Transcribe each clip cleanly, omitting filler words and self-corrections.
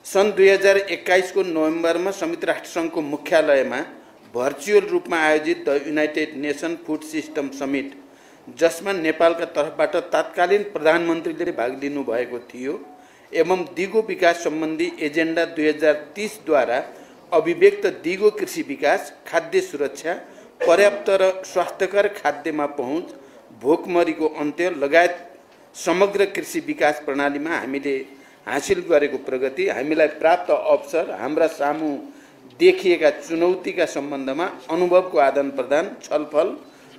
सन् 2021 को नोभेम्बरमा संयुक्त राष्ट्रसङ्घको मुख्यालयमा भर्चुअल रूपमा आयोजित the United nation food system summit, जसमा नेपालका तर्फबाट तत्कालीन प्रधानमन्त्रीले भाग लिनुभएको थियो एवं दिगो विकास सम्बन्धी एजेन्डा 2030 द्वारा अभिव्यक्त दिगो कृषि विकास, खाद्य सुरक्षा, पर्याप्त र स्वास्थ्यकर खाद्यमा पहुँच, भोकमरीको अन्त्य लगायत समग्र कृषि विकास प्रणालीमा हामीले हासिल गरेको प्रगति, हामीलाई प्राप्त अवसर, हाम्रा सामु देखिएका चुनौतीका सम्बन्धमा अनुभवको आदान प्रदान, छलफल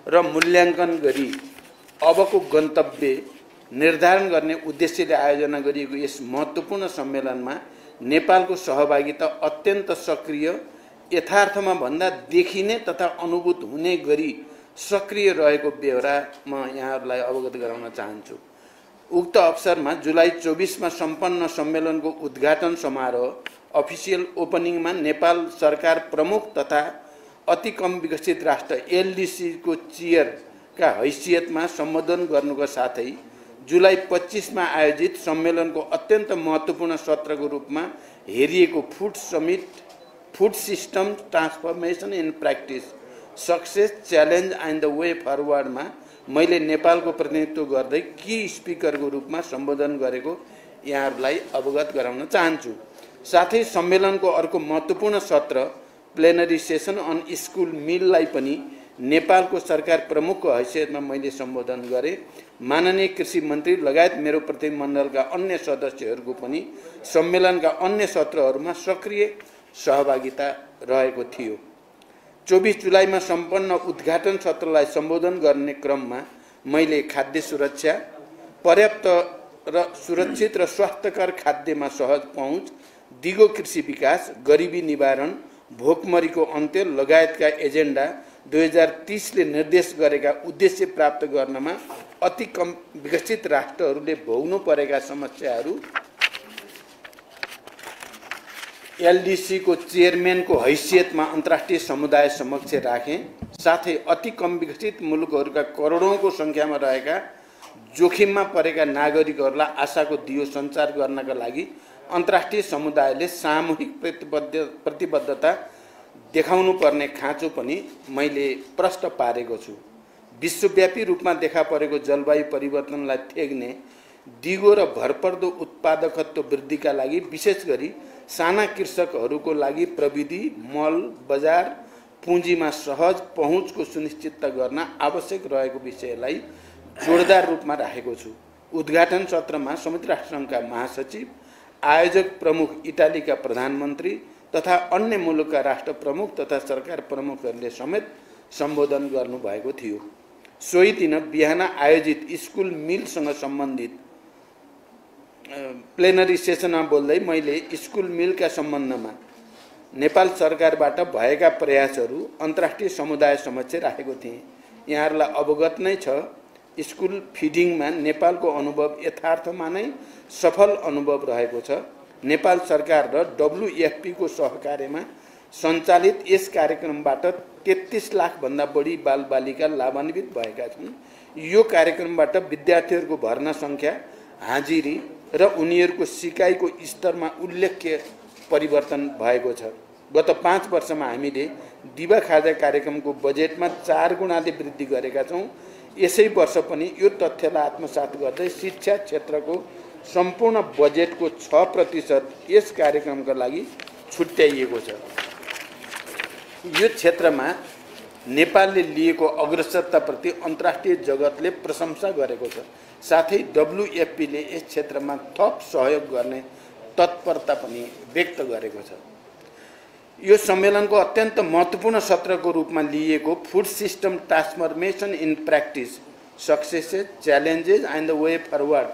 र मूल्याङ्कन गरी अबको गन्तव्य निर्धारण गर्ने उद्देश्यले आयोजना गरिएको यस महत्त्वपूर्ण सम्मेलनमा नेपालको सहभागिता अत्यन्त सक्रिय, यथार्थमा भन्दा देखिने तथा अनुभूत हुने गरी सक्रिय रहेको बेहोरा म यहाँहरूलाई अवगत गराउन चाहन्छु। उक्त अवसरमा जुलाई 24 मा सम्पन्न सम्मेलनको उद्घाटन समारोह अफिसियल ओपनिङमा नेपाल सरकार प्रमुख तथा अति कम विकसित राष्ट्र एलडीसी को चेयरका हैसियतमा सम्बोधन गर्नुका साथै जुलाई 25 मा आयोजित सम्मेलनको अत्यन्त महत्त्वपूर्ण सत्रको रूपमा हेरिएको food system transformation in practice, success, challenge and the way फरवर्डमा मैले नेपालको प्रतिनिधित्व गर्दै की स्पिकरको रूपमा सम्बोधन गरेको यहाँहरूलाई अवगत गराउन चाहन्छु। साथै सम्मेलनको अर्को महत्त्वपूर्ण सत्र प्लेनरी सेसन अन स्कुल मिललाई पनि नेपालको सरकार प्रमुखको हैसियतमा मैले सम्बोधन गरेँ। माननीय कृषि मन्त्री लगायत मेरो प्रतिनिधिमण्डलका अन्य सदस्यहरूको पनि सम्मेलनका अन्य सत्रहरूमा सक्रिय सहभागिता रहेको थियो। 24 जुलाईमा सम्पन्न उद्घाटन सत्रलाई सम्बोधन गर्ने क्रममा मैले खाद्य सुरक्षा, पर्याप्त र सुरक्षित र स्वास्थ्यकर खाद्यमा सहज पहुँच, दिगो कृषि विकास, गरिबी निवारण, भोकमरीको अन्त्य लगायतका एजेन्डा 2030 ले निर्देश गरेका उद्देश्य प्राप्त गर्नमा अति कम विकसित राष्ट्रहरूले भोग्नु परेका समस्याहरू एलडीसी को चेयरमैन को हैसियतमा अन्तर्राष्ट्रिय समुदाय समक्ष राखेँ। साथै अति कम विकसित मुलुकहरूका करोडौंको संख्यामा रहेका जोखिममा परेका नागरिकहरूलाई आशाको दियो सञ्चार गर्नका लागि अन्तर्राष्ट्रिय समुदायले सामूहिक प्रतिबद्धता देखाउनु पर्ने खाँचो पनि मैले प्रष्ट पारेको छु। विश्वव्यापी रूपमा देखा परेको जलवायु परिवर्तनलाई थेग्ने, दिगो र भरपर्दो उत्पादकत्व वृद्धिका लागि विशेष गरी साना कृषकहरूको लागि प्रविधि, मल, बजार, पुँजीमा सहज पहुँचको सुनिश्चितता गर्न आवश्यक रहेको विषयलाई जोडदार रूपमा राखेको छु। उद्घाटन सत्रमा संयुक्त राष्ट्रसङ्घका महासचिव, आयोजक प्रमुख इटालीका प्रधानमन्त्री तथा अन्य मुलुकका राष्ट्र प्रमुख तथा सरकार प्रमुखहरूले समेत सम्बोधन गर्नुभएको थियो। सोही दिन बिहान आयोजित स्कुल मिलसँग सम्बन्धित प्लेनरी सेसनमा बोल्दै मैले स्कुल मिलका सम्बन्धमा नेपाल सरकारबाट भएका प्रयासहरू अन्तर्राष्ट्रिय समुदाय समक्ष राखेको थिएँ। यहाँहरूलाई अवगत नै छ, स्कुल फिडिङमा नेपालको अनुभव यथार्थमा नै सफल अनुभव रहेको छ। नेपाल सरकार र डब्ल्युएफपी को सहकार्यमा सञ्चालित यस कार्यक्रमबाट 33 लाख भन्दा बढी बालबालिका लाभान्वित भएका छन्। यो कार्यक्रमबाट विद्यार्थीहरूको भर्ना सङ्ख्या, हाजिरी र उनीहरूको सिकाइको स्तरमा उल्लेख्य परिवर्तन भएको छ। गत 5 वर्षमा हामीले दिवा खाजा कार्यक्रमको बजेटमा 4 गुणाले वृद्धि गरेका छौँ। यसै वर्ष पनि यो तथ्यलाई आत्मसात गर्दै शिक्षा क्षेत्रको सम्पूर्ण बजेटको 6% यस कार्यक्रमका लागि छुट्याइएको छ। यो क्षेत्रमा नेपालले लिएको अग्रसरताप्रति अन्तर्राष्ट्रिय जगतले प्रशंसा गरेको छ। साथै डब्ल्युएफपीले यस क्षेत्रमा थप सहयोग गर्ने तत्परता पनि व्यक्त गरेको छ। यो सम्मेलनको अत्यन्त महत्त्वपूर्ण सत्रको रूपमा लिएको food system transformation in practice, successes, challenges and the way forward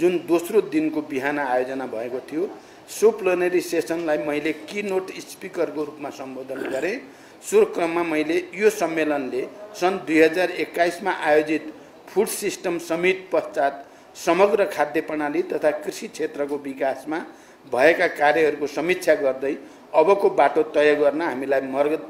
जुन दोस्रो दिनको बिहान आयोजना भएको थियो, सो प्लेनरी सेसनलाई मैले की नोट स्पिकरको रूपमा सम्बोधन गरेँ। सो क्रममा मैले यो सम्मेलनले सन् 2021 मा आयोजित फूड सिस्टम समिट पश्चात समग्र खाद्य प्रणाली तथा कृषि क्षेत्रको विकासमा भएका कार्यहरूको समीक्षा गर्दै अबको बाटो तय गर्न हामीलाई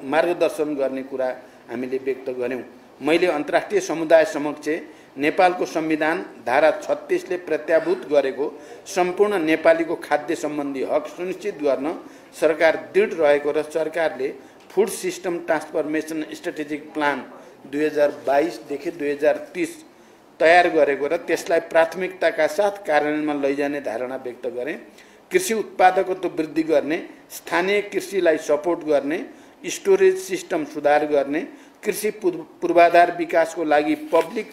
मार्गदर्शन गर्ने कुरा हामीले व्यक्त गर्यौं। मैले अन्तर्राष्ट्रिय समुदाय समक्ष नेपालको संविधान धारा 36 ले प्रत्याभूत गरेको सम्पूर्ण नेपालीको खाद्य सम्बन्धी हक सुनिश्चित गर्न सरकार दृढ रहेको र सरकारले food system transformation strategic plan 2022 देखि 2030 तयार गरेको र त्यसलाई प्राथमिकताका साथ कार्यान्वयनमा लैजाने धारणा व्यक्त गरे। कृषि उत्पादकत्व वृद्धि गर्ने, स्थानीय कृषिलाई सपोर्ट गर्ने, स्टोरेज सिस्टम सुधार गर्ने, कृषि पूर्वाधार विकासको लागि पब्लिक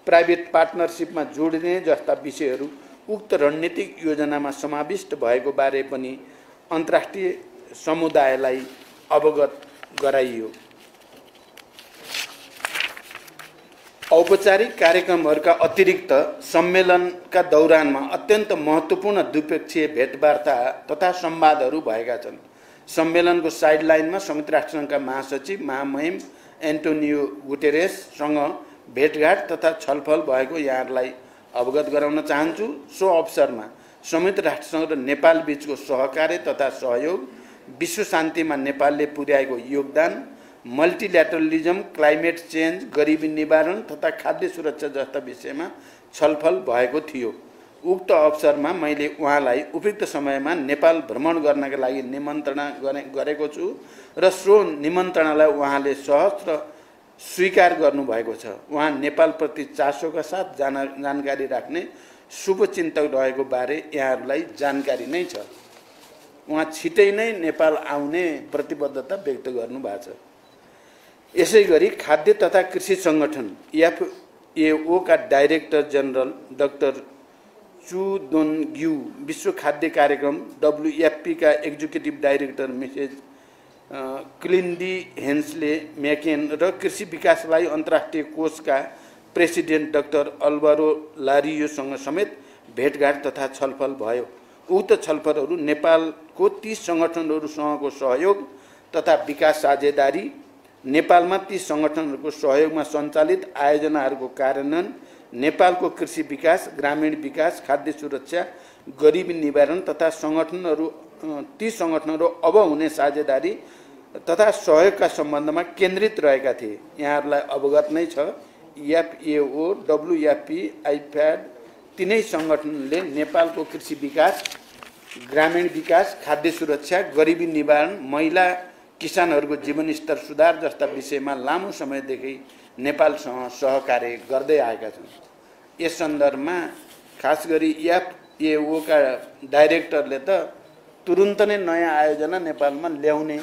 प्राइभेट पार्टनरशिपमा जोडिने जस्ता विषयहरू उक्त रणनीतिक योजनामा समाविष्ट भएको बारे पनि अन्तर्राष्ट्रिय समुदायलाई अवगत गराइयो। औपचारिक कार्यक्रमहरूका अतिरिक्त सम्मेलनका दौरानमा अत्यन्त महत्त्वपूर्ण द्विपक्षीय भेटवार्ता तथा संवादहरू भएका छन्। सम्मेलनको साइडलाइनमा संयुक्त राष्ट्रसङ्घका महासचिव महामहिम एन्टोनियो गुटेरेससँग भेटघाट तथा छलफल भएको यहाँहरूलाई अवगत गराउन चाहन्छु। सो अवसरमा संयुक्त राष्ट्रसङ्घ र नेपाल बीचको सहकार्य तथा सहयोग, विश्व शान्तिमा नेपालले पुर्याएको योगदान, मल्टिल्याटरलिजम, क्लाइमेट चेन्ज, गरिबी निवारण तथा खाद्य सुरक्षा जस्ता विषयमा छलफल भएको थियो। उक्त अवसरमा मैले उहाँलाई उपयुक्त समयमा नेपाल भ्रमण गर्नका लागि निमन्त्रणा गरेको छु र सो निमन्त्रणालाई उहाँले सहर्ष स्वीकार गर्नुभएको छ। उहाँ नेपालप्रति चासोका साथ जानकारी राख्ने शुभचिन्तक रहेको बारे यहाँहरूलाई जानकारी नै छ। उहाँ छिटै नै नेपाल आउने प्रतिबद्धता व्यक्त गर्नुभएको छ। यसैगरी खाद्य तथा कृषि संगठन FAO का डाइरेक्टर जनरल डाक्टर चु दोन्ग्यू, विश्व खाद्य कार्यक्रम WFP का एक्जिक्युटिभ डाइरेक्टर मिसेज क्लिन्डी हेन्सले म्याकेन र कृषि विकासलाई अन्तर्राष्ट्रिय कोषका प्रेसिडेन्ट डाक्टर अल्भारो लारियोसँग समेत भेटघाट तथा छलफल भयो। उक्त छलफलहरू नेपालको 30 सङ्गठनहरूसँगको सहयोग तथा विकास साझेदारी, नेपालमा ती सङ्गठनहरूको सहयोगमा सञ्चालित आयोजनाहरूको कार्यान्वयन, नेपालको कृषि विकास, ग्रामीण विकास, खाद्य सुरक्षा, गरिबी निवारण तथा ती सङ्गठनहरू अब हुने साझेदारी तथा सहयोगका सम्बन्धमा केन्द्रित रहेका थिए। यहाँहरूलाई अवगत नै छ, FAO, WFP, IFAD तीनै सङ्गठनले नेपालको कृषि विकास, ग्रामीण विकास, खाद्य सुरक्षा, गरिबी निवारण, महिला किसानहरूको जीवनस्तर सुधार जस्ता विषयमा लामो समयदेखि नेपालसँग सहकार्य गर्दै आएका छन्। यस सन्दर्भमा खास गरी FAO का डाइरेक्टरले त तुरुन्त नै नयाँ आयोजना नेपालमा ल्याउने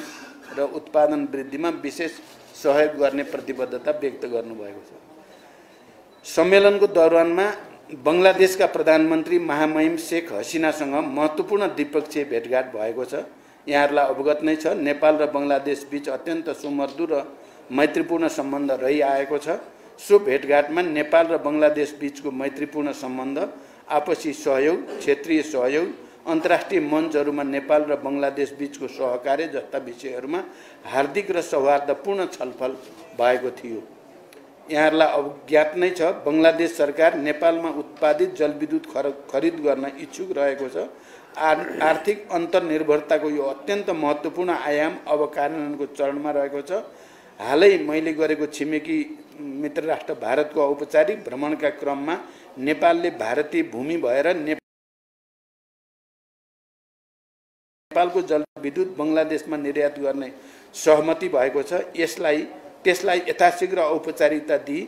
र उत्पादन वृद्धिमा विशेष सहयोग गर्ने प्रतिबद्धता व्यक्त गर्नुभएको छ। सम्मेलनको दौरानमा बङ्गलादेशका प्रधानमन्त्री महामहिम शेख हसिनासँग महत्त्वपूर्ण द्विपक्षीय भेटघाट भएको छ। यहाँहरूलाई अवगत नै छ, नेपाल र बङ्गलादेश बीच अत्यन्त सुमधुर र मैत्रीपूर्ण सम्बन्ध रहिआएको छ। सो भेटघाटमा नेपाल र बङ्गलादेश बीचको मैत्रीपूर्ण सम्बन्ध, आपसी सहयोग, क्षेत्रीय सहयोग, अन्तर्राष्ट्रिय मञ्चहरूमा नेपाल र बङ्गलादेश बीचको सहकार्य जस्ता विषयहरूमा हार्दिक र सौहार्दपूर्ण छलफल भएको थियो। यहाँहरूलाई अवज्ञात नै छ, बङ्गलादेश सरकार नेपालमा उत्पादित जलविद्युत खरिद गर्न इच्छुक रहेको छ। आर्थिक अन्तर्निर्भरताको यो अत्यन्त महत्त्वपूर्ण आयाम अब कार्यान्वयनको चरणमा रहेको छ। हालै मैले गरेको छिमेकी मित्र राष्ट्र भारतको औपचारिक भ्रमणका क्रममा नेपालले भारतीय भूमि भएर नेपालको जलविद्युत बङ्गलादेशमा निर्यात गर्ने सहमति भएको छ। त्यसलाई यथाशीघ्र औपचारिकता दिई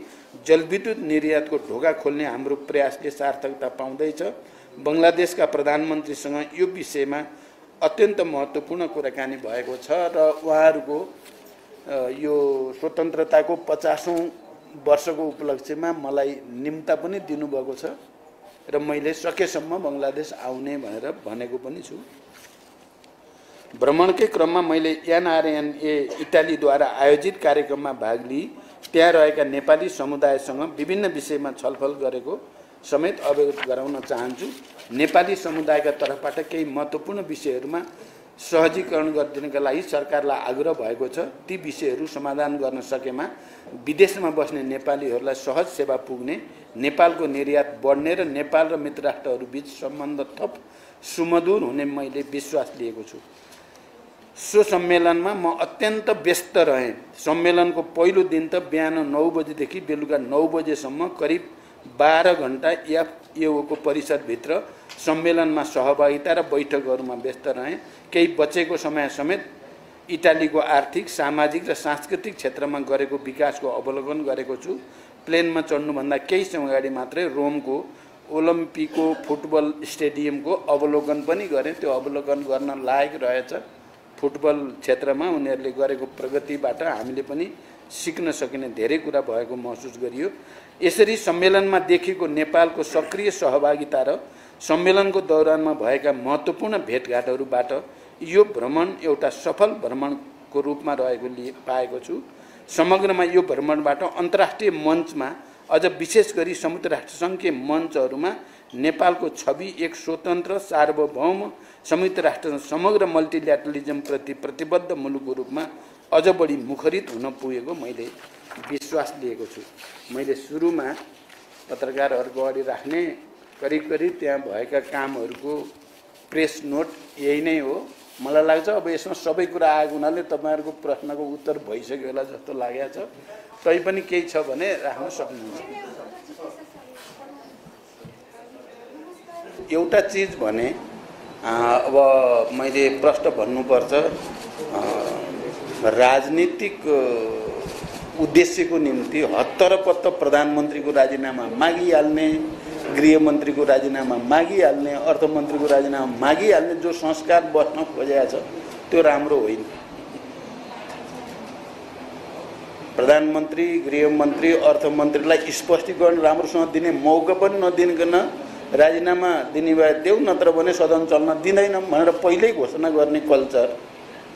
जलविद्युत निर्यातको ढोका खोल्ने हाम्रो प्रयासले सार्थकता पाउँदैछ। बङ्गलादेशका प्रधानमन्त्रीसँग यो विषयमा अत्यन्त महत्त्वपूर्ण कुराकानी भएको छ र उहाँहरूको यो स्वतन्त्रताको 50औं वर्षको उपलक्ष्यमा मलाई निम्ता पनि दिनुभएको छ र मैले सकेसम्म बङ्गलादेश आउने भनेर भनेको पनि छु। भ्रमणकै क्रममा मैले NRNA इटालीद्वारा आयोजित कार्यक्रममा भाग लिई त्यहाँ रहेका नेपाली समुदायसँग विभिन्न विषयमा छलफल गरेको समेत अवगत गराउन चाहन्छु। नेपाली समुदायका तर्फबाट केही महत्त्वपूर्ण विषयहरूमा सहजीकरण गरिदिनका लागि सरकारलाई आग्रह भएको छ। ती विषयहरू समाधान गर्न सकेमा विदेशमा बस्ने नेपालीहरूलाई सहज सेवा पुग्ने, नेपालको निर्यात बढ्ने र नेपाल र मित्र राष्ट्रहरू बीच सम्बन्ध थप सुमधुर हुने मैले विश्वास लिएको छु। सो सम्मेलनमा म अत्यन्त व्यस्त रहेँ। सम्मेलनको पहिलो दिन त बिहान 9 बजेदेखि बेलुका 9 बजेसम्म करिब 12 घण्टा एफएओको परिसरभित्र सम्मेलनमा सहभागिता र बैठकहरूमा व्यस्त रहेँ। केही बचेको समय समेत इटालीको आर्थिक, सामाजिक र सांस्कृतिक क्षेत्रमा गरेको विकासको अवलोकन गरेको छु। प्लेनमा चढ्नुभन्दा केही समय अगाडि मात्रै रोमको ओलम्पिको फुटबल स्टेडियमको अवलोकन पनि गरेँ। त्यो अवलोकन गर्न लायक रहेछ। फुटबल क्षेत्रमा उनीहरूले गरेको प्रगतिबाट हामीले पनि सिक्न सकिने धेरै कुरा भएको महसुस गरियो। यसरी सम्मेलनमा देखिएको नेपालको सक्रिय सहभागिता र सम्मेलनको दौरानमा भएका महत्त्वपूर्ण भेटघाटहरूबाट यो भ्रमण एउटा सफल भ्रमणको रूपमा रहेको पाएको छु। समग्रमा यो भ्रमणबाट अन्तर्राष्ट्रिय मञ्चमा अझ विशेष गरी संयुक्त राष्ट्रसङ्घीय मञ्चहरूमा नेपालको छवि एक स्वतन्त्र, सार्वभौम, संयुक्त राष्ट्र समग्र मल्टिल्याटरलिजमप्रति प्रतिबद्ध मुलुकको रूपमा अझ बढी मुखरित हुन पुगेको मैले विश्वास लिएको छु। मैले सुरुमा पत्रकारहरूको अगाडि राख्ने करिब त्यहाँ भएका कामहरूको प्रेस नोट यही नै हो। मलाई लाग्छ अब यसमा सबै कुरा आएको हुनाले तपाईँहरूको प्रश्नको उत्तर भइसक्यो होला जस्तो लागेको छ। तैपनि केही छ भने राख्न सक्नुहुन्छ। एउटा चिज भने अब मैले प्रश्न भन्नुपर्छ, राजनीतिक उद्देश्यको निम्ति हत्तरपत्त प्रधानमन्त्रीको राजीनामा मागिहाल्ने, गृहमन्त्रीको राजीनामा मागिहाल्ने, अर्थमन्त्रीको राजीनामा मागिहाल्ने जो संस्कार बस्न खोजेको छ त्यो राम्रो होइन। प्रधानमन्त्री, गृहमन्त्री, अर्थमन्त्रीलाई स्पष्टीकरण राम्रोसँग दिने मौका पनि नदिनकन राजीनामा दिने भए देऊ, नत्र भने सदन चल्न दिँदैनौँ भनेर पहिल्यै घोषणा गर्ने कल्चर,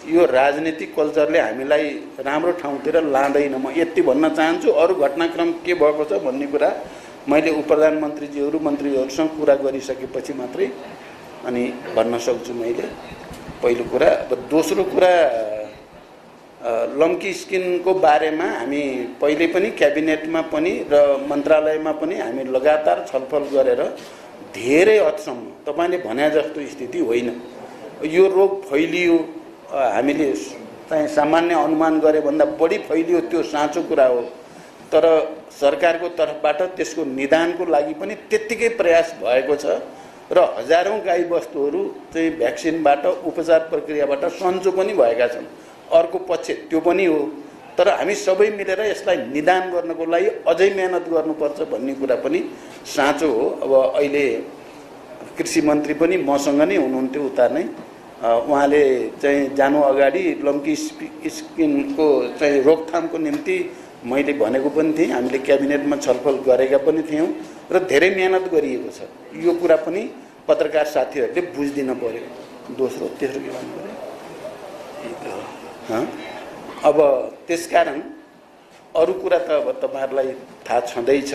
यो राजनीतिक कल्चरले हामीलाई राम्रो ठाउँतिर लाँदैन। म यति भन्न चाहन्छु। अरू घटनाक्रम के भएको छ भन्ने कुरा मैले उपप्रधानमन्त्रीज्यूहरू, मन्त्रीहरूसँग कुरा गरिसकेपछि मात्रै अनि भन्न सक्छु मैले। पहिलो कुरा। अब दोस्रो कुरा, लम्की स्किनको बारेमा हामी पहिले पनि क्याबिनेटमा पनि र मन्त्रालयमा पनि हामी लगातार छलफल गरेर धेरै हदसम्म तपाईँले भने जस्तो स्थिति होइन। यो रोग फैलियो, हामीले चाहिँ सामान्य अनुमान गरे भन्दा बढी फैलियो, त्यो साँचो कुरा हो। तर सरकारको तर्फबाट त्यसको निदानको लागि पनि त्यत्तिकै प्रयास भएको छ र हजारौं गाईबस्तुहरू चाहिँ भ्याक्सिनबाट, उपचार प्रक्रियाबाट सन्चो पनि भएका छन्। अर्को पक्ष त्यो पनि हो। तर हामी सबै मिलेर यसलाई निदान गर्नको लागि अझै मेहनत गर्नुपर्छ भन्ने कुरा पनि साँचो हो। अब अहिले कृषि मन्त्री पनि मसँग नै हुनुहुन्थ्यो उता नै। उहाँले चाहिँ जानु अगाडि लम्की स्किनको चाहिँ रोकथामको निम्ति मैले भनेको पनि थिएँ, हामीले क्याबिनेटमा छलफल गरेका पनि थियौँ र धेरै मेहनत गरिएको छ। यो कुरा पनि पत्रकार साथीहरूले बुझिदिन पर्यो। तेस्रो के भन्नु पर्यो? अब त्यसकारण अरू कुरा त अब तपाईँहरूलाई थाहा छँदैछ।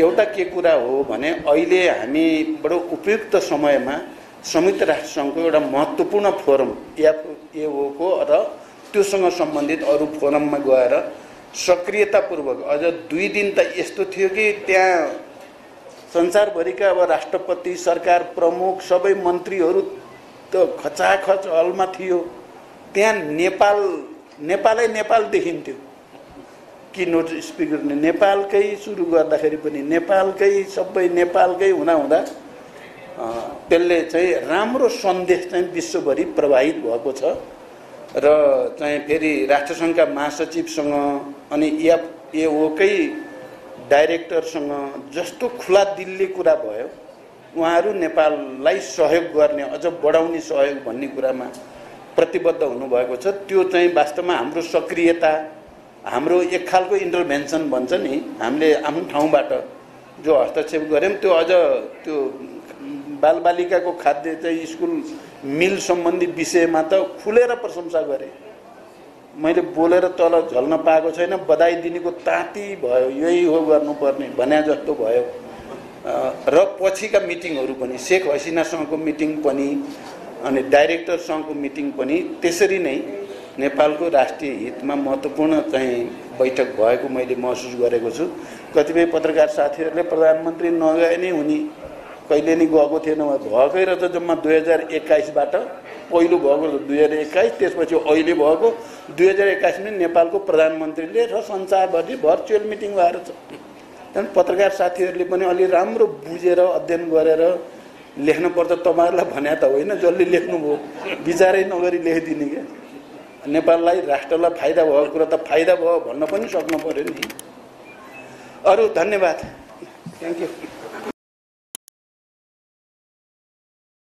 एउटा के कुरा हो भने अहिले हामी बडो उपयुक्त समयमा संयुक्त राष्ट्रसङ्घको एउटा महत्त्वपूर्ण फोरम एफएओको र त्योसँग सम्बन्धित अरू फोरममा गएर सक्रियतापूर्वक, अझ 2 दिन त यस्तो थियो कि त्यहाँ संसारभरिका अब राष्ट्रपति, सरकार प्रमुख, सबै मन्त्रीहरू त खचाखच हलमा थियो। त्यहाँ नेपाल देखिन्थ्यो। कि नोट स्पिकर नेपालकै सुरु गर्दाखेरि पनि नेपालकै, सबै नेपालकै हुँदा त्यसले चाहिँ राम्रो सन्देश चाहिँ विश्वभरि प्रभावित भएको छ। र चाहिँ फेरि राष्ट्रसङ्घका महासचिवसँग अनि एफएओकै डाइरेक्टरसँग जस्तो खुला दिलले कुरा भयो, उहाँहरू नेपाललाई सहयोग गर्ने, अझ बढाउने सहयोग भन्ने कुरामा प्रतिबद्ध हुनुभएको छ। त्यो चाहिँ वास्तवमा हाम्रो सक्रियता, हाम्रो एक खालको इन्टरभेन्सन भन्छ नि, हामीले आफ्नो ठाउँबाट जो हस्तक्षेप गऱ्यौँ त्यो अझ त्यो बालबालिकाको खाद्य चाहिँ स्कुल मिल सम्बन्धी विषयमा त खुलेर प्रशंसा गरेँ। मैले बोलेर तल झल्न पाएको छैन, बधाई दिनेको ताती भयो, यही हो गर्नुपर्ने भने जस्तो भयो। र पछिका मिटिङहरू पनि, शेख हसिनासँगको मिटिङ पनि अनि डाइरेक्टरसँगको मिटिङ पनि त्यसरी नै नेपालको राष्ट्रिय हितमा महत्त्वपूर्ण चाहिँ बैठक भएको मैले महसुस गरेको छु। कतिपय पत्रकार साथीहरूले प्रधानमन्त्री नगए नै हुने, कहिले नि गएको थिएन, भएकै रहेछ। जम्मा 2021बाट पहिलो भएको 2021, त्यसपछि अहिले भएको 2021 में नेपालको प्रधानमन्त्रीले र संसारभरि भर्चुअल मिटिङ भएर छ। त्यहाँदेखि पत्रकार साथीहरूले पनि अलि राम्रो बुझेर अध्ययन गरेर लेख्नुपर्छ तपाईँहरूलाई भने त होइन, जसले लेख्नुभयो विचारै नगरी लेखिदिने क्या। नेपाललाई राष्ट्रलाई फाइदा भएको कुरा त फाइदा भयो भन्न पनि सक्नु पर्यो नि। अरू धन्यवाद, थ्याङ्क यू।